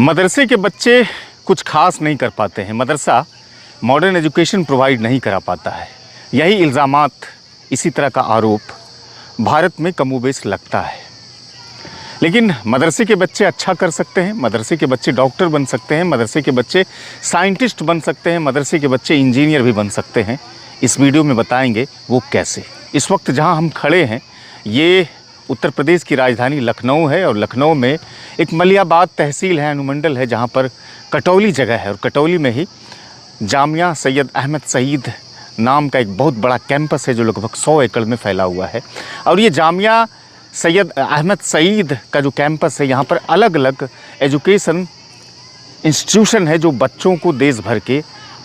मदरसे के बच्चे कुछ खास नहीं कर पाते हैं। मदरसा मॉडर्न एजुकेशन प्रोवाइड नहीं करा पाता है। यही इल्ज़ामात, इसी तरह का आरोप भारत में कमोबेश लगता है। लेकिन मदरसे के बच्चे अच्छा कर सकते हैं, मदरसे के बच्चे डॉक्टर बन सकते हैं, मदरसे के बच्चे साइंटिस्ट बन सकते हैं, मदरसे के बच्चे इंजीनियर भी बन सकते हैं। इस वीडियो में बताएंगे वो कैसे। इस वक्त जहां हम खड़े हैं ये उत्तर प्रदेश की राजधानी लखनऊ है और लखनऊ में एक मलियाबाद तहसील है, अनुमंडल है, जहां पर कटौली जगह है और कटौली में ही जामिया सैयद अहमद सईद नाम का एक बहुत बड़ा कैंपस है जो लगभग 100 एकड़ में फैला हुआ है। और ये जामिया सैयद अहमद सईद का जो कैंपस है, यहाँ पर अलग अलग एजुकेशन इंस्टीट्यूशन है जो बच्चों को देश भर के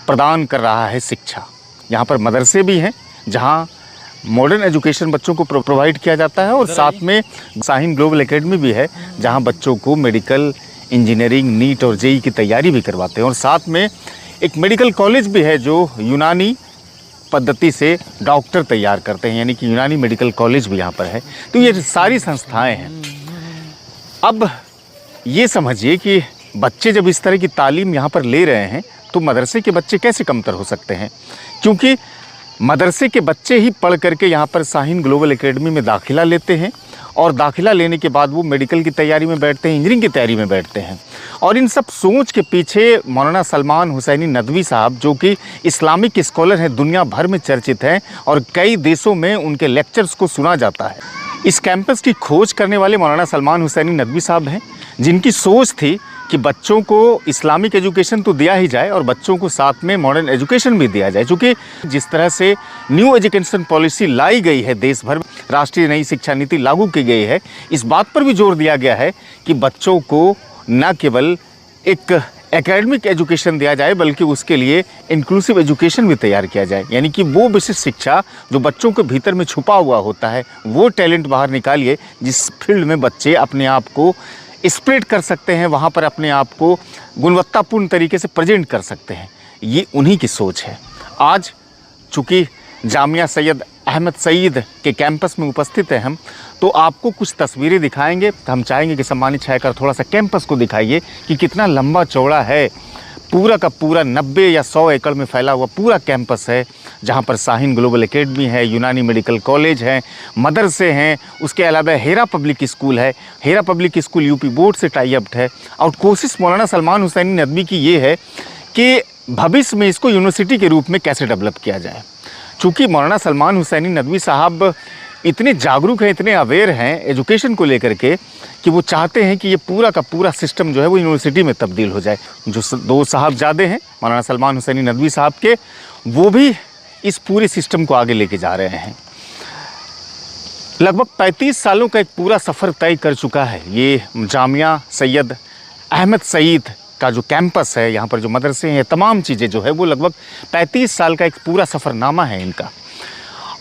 प्रदान कर रहा है शिक्षा। यहाँ पर मदरसे भी हैं जहाँ मॉडर्न एजुकेशन बच्चों को प्रोवाइड किया जाता है और साथ में शाहीन ग्लोबल एकेडमी भी है जहाँ बच्चों को मेडिकल, इंजीनियरिंग, नीट और जेई की तैयारी भी करवाते हैं। और साथ में एक मेडिकल कॉलेज भी है जो यूनानी पद्धति से डॉक्टर तैयार करते हैं, यानी कि यूनानी मेडिकल कॉलेज भी यहाँ पर है। तो ये सारी संस्थाएं हैं। अब ये समझिए कि बच्चे जब इस तरह की तालीम यहाँ पर ले रहे हैं तो मदरसे के बच्चे कैसे कमतर हो सकते हैं, क्योंकि मदरसे के बच्चे ही पढ़ करके यहाँ पर शाहीन ग्लोबल एकेडमी में दाखिला लेते हैं और दाखिला लेने के बाद वो मेडिकल की तैयारी में बैठते हैं, इंजीनियरिंग की तैयारी में बैठते हैं। और इन सब सोच के पीछे मौलाना सलमान हुसैनी नदवी साहब, जो कि इस्लामिक स्कॉलर हैं, दुनिया भर में चर्चित हैं और कई देशों में उनके लेक्चर्स को सुना जाता है। इस कैंपस की खोज करने वाले मौलाना सलमान हुसैनी नदवी साहब हैं, जिनकी सोच थी कि बच्चों को इस्लामिक एजुकेशन तो दिया ही जाए और बच्चों को साथ में मॉडर्न एजुकेशन भी दिया जाए। क्योंकि जिस तरह से न्यू एजुकेशन पॉलिसी लाई गई है, देश भर में राष्ट्रीय नई शिक्षा नीति लागू की गई है, इस बात पर भी जोर दिया गया है कि बच्चों को न केवल एक एकेडमिक एजुकेशन दिया जाए बल्कि उसके लिए इंक्लूसिव एजुकेशन भी तैयार किया जाए। यानी कि वो विशिष्ट शिक्षा जो बच्चों के भीतर में छुपा हुआ होता है, वो टैलेंट बाहर निकालिए जिस फील्ड में बच्चे अपने आप को स्प्रेड कर सकते हैं, वहाँ पर अपने आप को गुणवत्तापूर्ण तरीके से प्रेजेंट कर सकते हैं। ये उन्हीं की सोच है। आज चूँकि जामिया सैयद अहमद सईद के कैंपस में उपस्थित हैं हम, तो आपको कुछ तस्वीरें दिखाएंगे। हम चाहेंगे कि सम्मानित छायाकार थोड़ा सा कैंपस को दिखाइए कि कितना लंबा चौड़ा है। पूरा का पूरा 90 या 100 एकड़ में फैला हुआ पूरा कैंपस है, जहाँ पर शाहीन ग्लोबल एकेडमी है, यूनानी मेडिकल कॉलेज है, मदरसे हैं, उसके अलावा हेरा पब्लिक स्कूल है। Hera public school UP board से टाई अप है। और कोशिश मौलाना सलमान हुसैनी नदवी की ये है कि भविष्य में इसको यूनिवर्सिटी के रूप में कैसे डेवलप किया जाए। चूँकि मौलाना सलमान हुसैनी नदवी साहब इतने जागरूक हैं, इतने अवेयर हैं एजुकेशन को लेकर के कि वो चाहते हैं कि ये पूरा का पूरा सिस्टम जो है वो यूनिवर्सिटी में तब्दील हो जाए। जो दो साहबजादे हैं मौलाना सलमान हुसैनी नदवी साहब के, वो भी इस पूरे सिस्टम को आगे लेके जा रहे हैं। लगभग 35 सालों का एक पूरा सफ़र तय कर चुका है ये जामिया सैयद अहमद सईद का जो कैंपस है। यहाँ पर जो मदरसे हैं, तमाम चीज़ें जो है वो लगभग 35 साल का एक पूरा सफ़रनामा है इनका।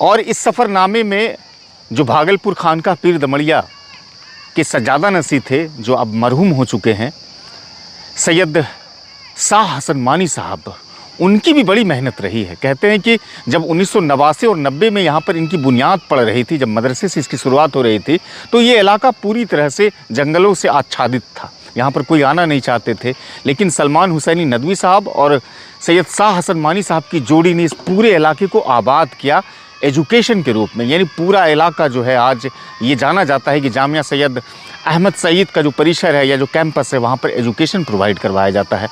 और इस सफ़रनामे में जो भागलपुर खानकाह पीर दमड़िया के सज्जादा नसी थे, जो अब मरहूम हो चुके हैं, सैयद शाह हसन मानी साहब, उनकी भी बड़ी मेहनत रही है। कहते हैं कि जब 1989 और 90 में यहाँ पर इनकी बुनियाद पड़ रही थी, जब मदरसे से इसकी शुरुआत हो रही थी, तो ये इलाका पूरी तरह से जंगलों से आच्छादित था। यहाँ पर कोई आना नहीं चाहते थे। लेकिन सलमान हुसैनी नदवी साहब और सैयद शाह हसन मानी साहब की जोड़ी ने इस पूरे इलाके को आबाद किया एजुकेशन के रूप में। यानी पूरा इलाका जो है आज ये जाना जाता है कि जामिया सैयद अहमद सईद का जो परिसर है या जो कैंपस है, वहाँ पर एजुकेशन प्रोवाइड करवाया जाता है।